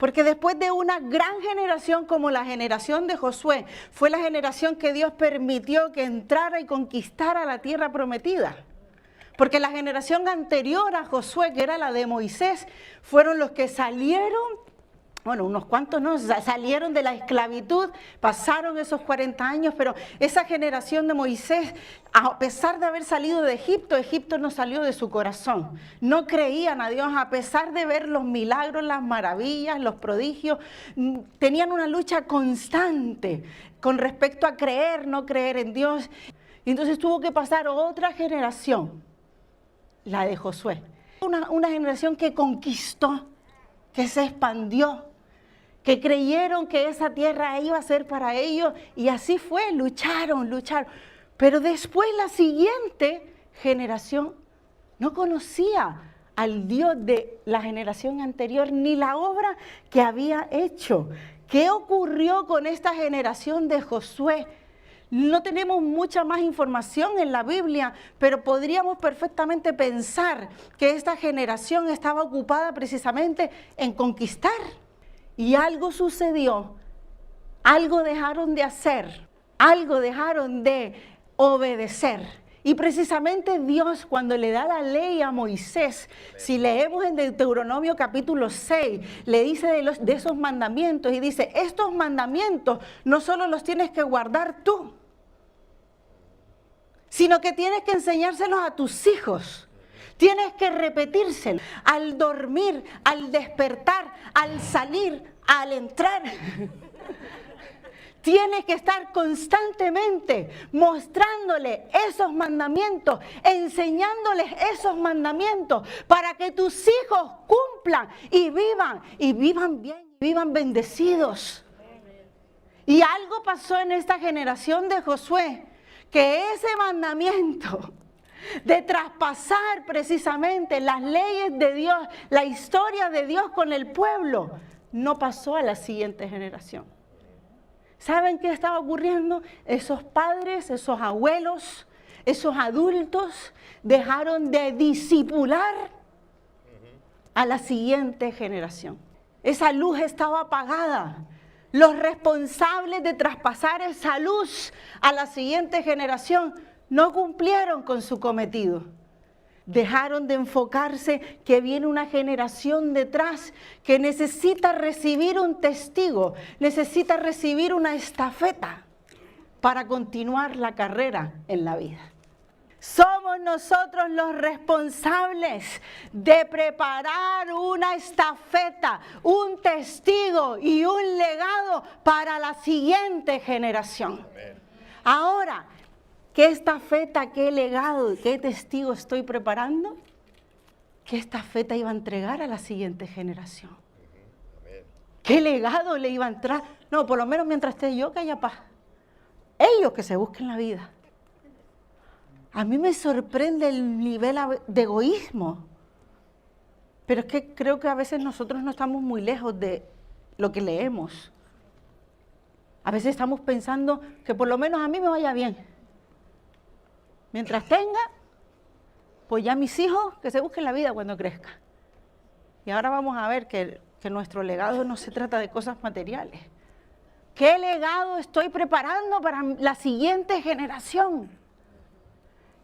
Porque después de una gran generación como la generación de Josué, fue la generación que Dios permitió que entrara y conquistara la tierra prometida. Porque la generación anterior a Josué, que era la de Moisés, fueron los que salieron, bueno, unos cuantos no, salieron de la esclavitud, pasaron esos 40 años, pero esa generación de Moisés, a pesar de haber salido de Egipto, Egipto no salió de su corazón. No creían a Dios, a pesar de ver los milagros, las maravillas, los prodigios, tenían una lucha constante con respecto a creer, no creer en Dios. Y entonces tuvo que pasar otra generación, la de Josué. Una generación que conquistó, que se expandió, que creyeron que esa tierra iba a ser para ellos, y así fue, lucharon. Pero después la siguiente generación no conocía al Dios de la generación anterior, ni la obra que había hecho. ¿Qué ocurrió con esta generación de Josué? No tenemos mucha más información en la Biblia, pero podríamos perfectamente pensar que esta generación estaba ocupada precisamente en conquistar. Y algo sucedió, algo dejaron de hacer, algo dejaron de obedecer. Y precisamente Dios, cuando le da la ley a Moisés, si leemos en Deuteronomio capítulo 6, le dice de esos mandamientos y dice, estos mandamientos no solo los tienes que guardar tú, sino que tienes que enseñárselos a tus hijos. Tienes que repetírselo al dormir, al despertar, al salir, al entrar. Tienes que estar constantemente mostrándole esos mandamientos, enseñándoles esos mandamientos para que tus hijos cumplan y vivan bien, vivan bendecidos. Y algo pasó en esta generación de Josué, que ese mandamiento de traspasar precisamente las leyes de Dios, la historia de Dios con el pueblo, no pasó a la siguiente generación. ¿Saben qué estaba ocurriendo? Esos padres, esos abuelos, esos adultos dejaron de discipular a la siguiente generación. Esa luz estaba apagada. Los responsables de traspasar esa luz a la siguiente generación no cumplieron con su cometido. Dejaron de enfocarse que viene una generación detrás que necesita recibir un testigo, necesita recibir una estafeta para continuar la carrera en la vida. Somos nosotros los responsables de preparar una estafeta, un testigo y un legado para la siguiente generación. Ahora, ¿qué estafeta, qué legado, qué testigo estoy preparando? ¿Qué estafeta iba a entregar a la siguiente generación? ¿Qué legado le iba a entrar? No, por lo menos mientras esté yo, que haya paz. Ellos que se busquen la vida. A mí me sorprende el nivel de egoísmo, pero es que creo que a veces nosotros no estamos muy lejos de lo que leemos. A veces estamos pensando que por lo menos a mí me vaya bien. Mientras tenga, pues ya mis hijos que se busquen la vida cuando crezcan. Y ahora vamos a ver que nuestro legado no se trata de cosas materiales. ¿Qué legado estoy preparando para la siguiente generación?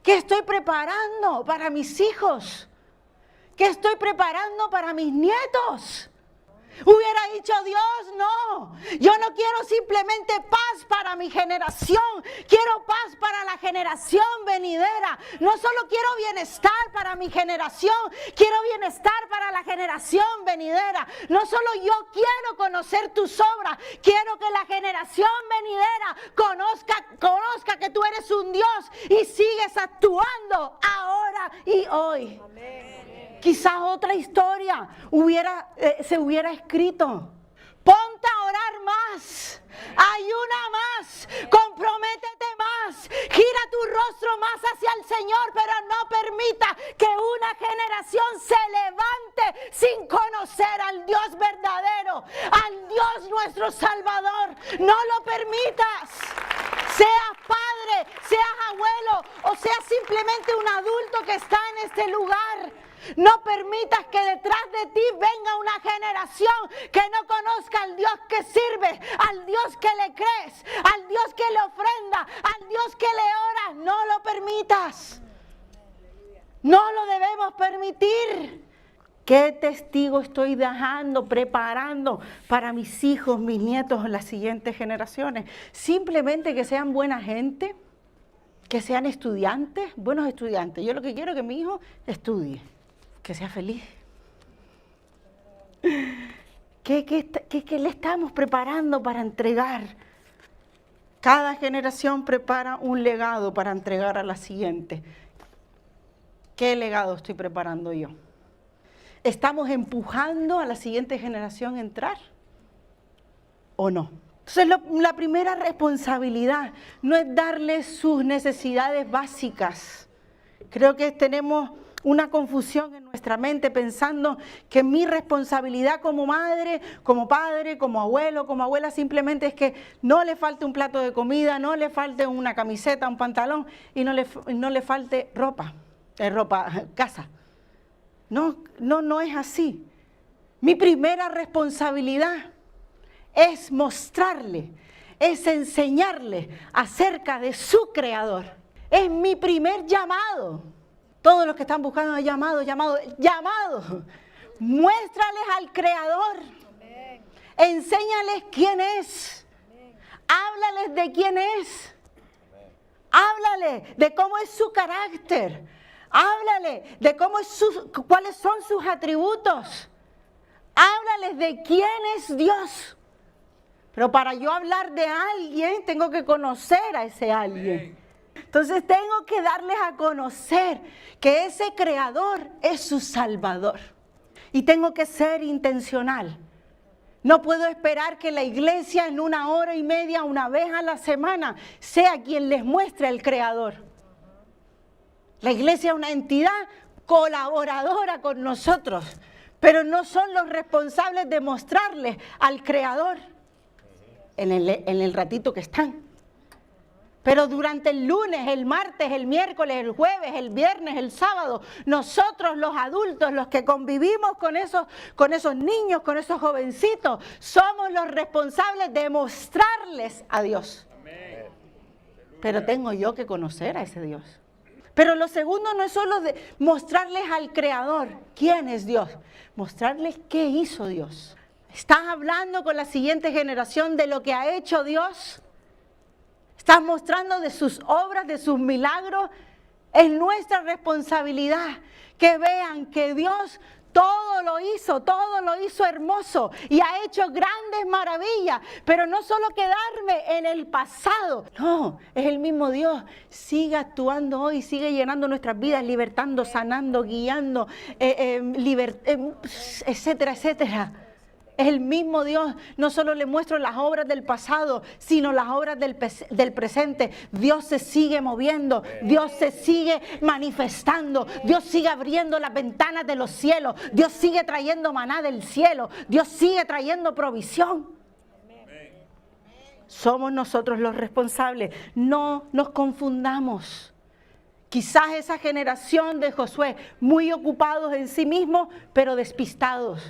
¿Qué estoy preparando para mis hijos? ¿Qué estoy preparando para mis nietos? Hubiera dicho Dios, no, yo no quiero simplemente paz para mi generación, quiero paz para la generación venidera. No solo quiero bienestar para mi generación, quiero bienestar para la generación venidera. No solo yo quiero conocer tus obras, quiero que la generación venidera conozca que tú eres un Dios y sigues actuando ahora y hoy. Amén. Quizás otra historia se hubiera escrito. Ponte a orar más, ayuna más, comprométete más, gira tu rostro más hacia el Señor, pero no permita que una generación se levante sin conocer al Dios verdadero, al Dios nuestro Salvador. No lo permitas. Seas padre, seas abuelo o seas simplemente un adulto que está en este lugar. No permitas que detrás de ti venga una generación que no conozca al Dios que sirve, al Dios que le crees, al Dios que le ofrenda, al Dios que le oras. No lo permitas. No lo debemos permitir. ¿Qué testigo estoy dejando, preparando para mis hijos, mis nietos, las siguientes generaciones? Simplemente que sean buena gente, que sean estudiantes, buenos estudiantes. Yo lo que quiero es que mi hijo estudie, que sea feliz. ¿Qué le estamos preparando para entregar? Cada generación prepara un legado para entregar a la siguiente. ¿Qué legado estoy preparando yo? ¿Estamos empujando a la siguiente generación a entrar o no? Entonces la primera responsabilidad no es darles sus necesidades básicas. Creo que tenemos una confusión en nuestra mente pensando que mi responsabilidad como madre, como padre, como abuelo, como abuela simplemente es que no le falte un plato de comida, no le falte una camiseta, un pantalón y no le falte ropa, casa. No es así. Mi primera responsabilidad es mostrarle, es enseñarle acerca de su Creador. Es mi primer llamado. Todos los que están buscando llamado. Muéstrales al Creador. Enséñales quién es. Háblales de quién es. Háblale de cómo es su carácter. Háblale de cuáles son sus atributos. Háblales de quién es Dios. Pero para yo hablar de alguien, tengo que conocer a ese alguien. Entonces tengo que darles a conocer que ese Creador es su Salvador. Y tengo que ser intencional. No puedo esperar que la iglesia en 1 hora y media, una vez a la semana, sea quien les muestre al Creador. La iglesia es una entidad colaboradora con nosotros, pero no son los responsables de mostrarles al Creador en el ratito que están. Pero durante el lunes, el martes, el miércoles, el jueves, el viernes, el sábado, nosotros los adultos, los que convivimos con esos niños, con esos jovencitos, somos los responsables de mostrarles a Dios. Pero tengo yo que conocer a ese Dios. Pero lo segundo no es solo de mostrarles al Creador quién es Dios, mostrarles qué hizo Dios. ¿Estás hablando con la siguiente generación de lo que ha hecho Dios? ¿Estás mostrando de sus obras, de sus milagros? Es nuestra responsabilidad que vean que Dios todo lo hizo hermoso y ha hecho grandes maravillas, pero no solo quedarme en el pasado, no, es el mismo Dios, sigue actuando hoy, sigue llenando nuestras vidas, libertando, sanando, guiando, etcétera, etcétera. Es el mismo Dios, no solo le muestro las obras del pasado, sino las obras del presente. Dios se sigue moviendo, Dios se sigue manifestando, Dios sigue abriendo las ventanas de los cielos, Dios sigue trayendo maná del cielo, Dios sigue trayendo provisión. Somos nosotros los responsables, no nos confundamos. Quizás esa generación de Josué, muy ocupados en sí mismos, pero despistados.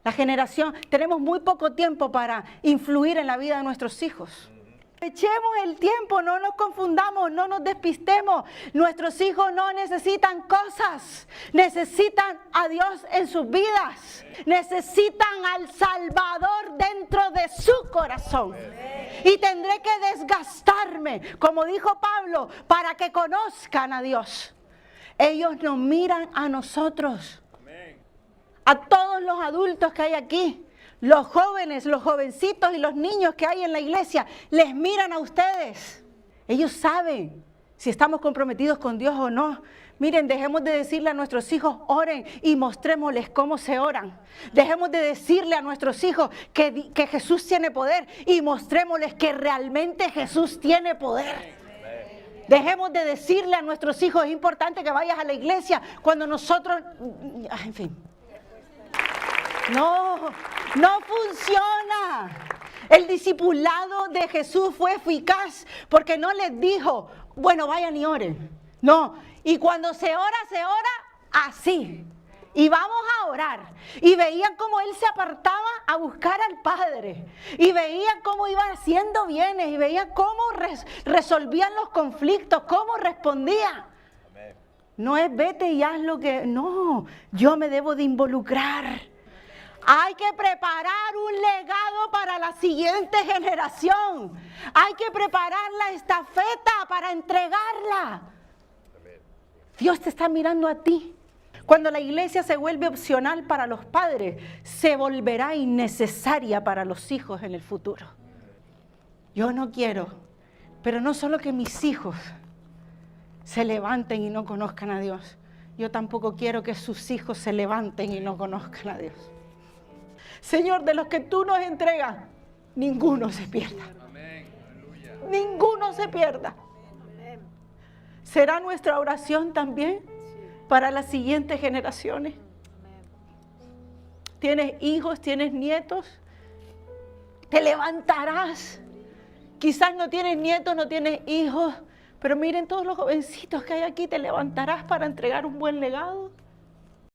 La generación, tenemos muy poco tiempo para influir en la vida de nuestros hijos. Echemos el tiempo, no nos confundamos, no nos despistemos. Nuestros hijos no necesitan cosas, necesitan a Dios en sus vidas. Necesitan al Salvador dentro de su corazón. Y tendré que desgastarme, como dijo Pablo, para que conozcan a Dios. Ellos nos miran a nosotros. A todos los adultos que hay aquí, los jóvenes, los jovencitos y los niños que hay en la iglesia, les miran a ustedes. Ellos saben si estamos comprometidos con Dios o no. Miren, dejemos de decirle a nuestros hijos, oren y mostrémosles cómo se oran. Dejemos de decirle a nuestros hijos que Jesús tiene poder y mostrémosles que realmente Jesús tiene poder. Dejemos de decirle a nuestros hijos, es importante que vayas a la iglesia cuando nosotros, en fin. No funciona. El discipulado de Jesús fue eficaz porque no les dijo, bueno, vayan y oren. No, y cuando se ora, así. Y vamos a orar. Y veían cómo él se apartaba a buscar al Padre. Y veían cómo iba haciendo bienes. Y veían cómo resolvían los conflictos, cómo respondía. No es vete y haz lo que... No, yo me debo de involucrar. Hay que preparar un legado para la siguiente generación. Hay que preparar la estafeta para entregarla. Dios te está mirando a ti. Cuando la iglesia se vuelve opcional para los padres, se volverá innecesaria para los hijos en el futuro. Yo no quiero, pero no solo que mis hijos se levanten y no conozcan a Dios. Yo tampoco quiero que sus hijos se levanten y no conozcan a Dios. Señor, de los que tú nos entregas, ninguno se pierda. Ninguno se pierda. ¿Será nuestra oración también para las siguientes generaciones? ¿Tienes hijos? ¿Tienes nietos? Te levantarás. Quizás no tienes nietos, no tienes hijos, pero miren todos los jovencitos que hay aquí. Te levantarás para entregar un buen legado.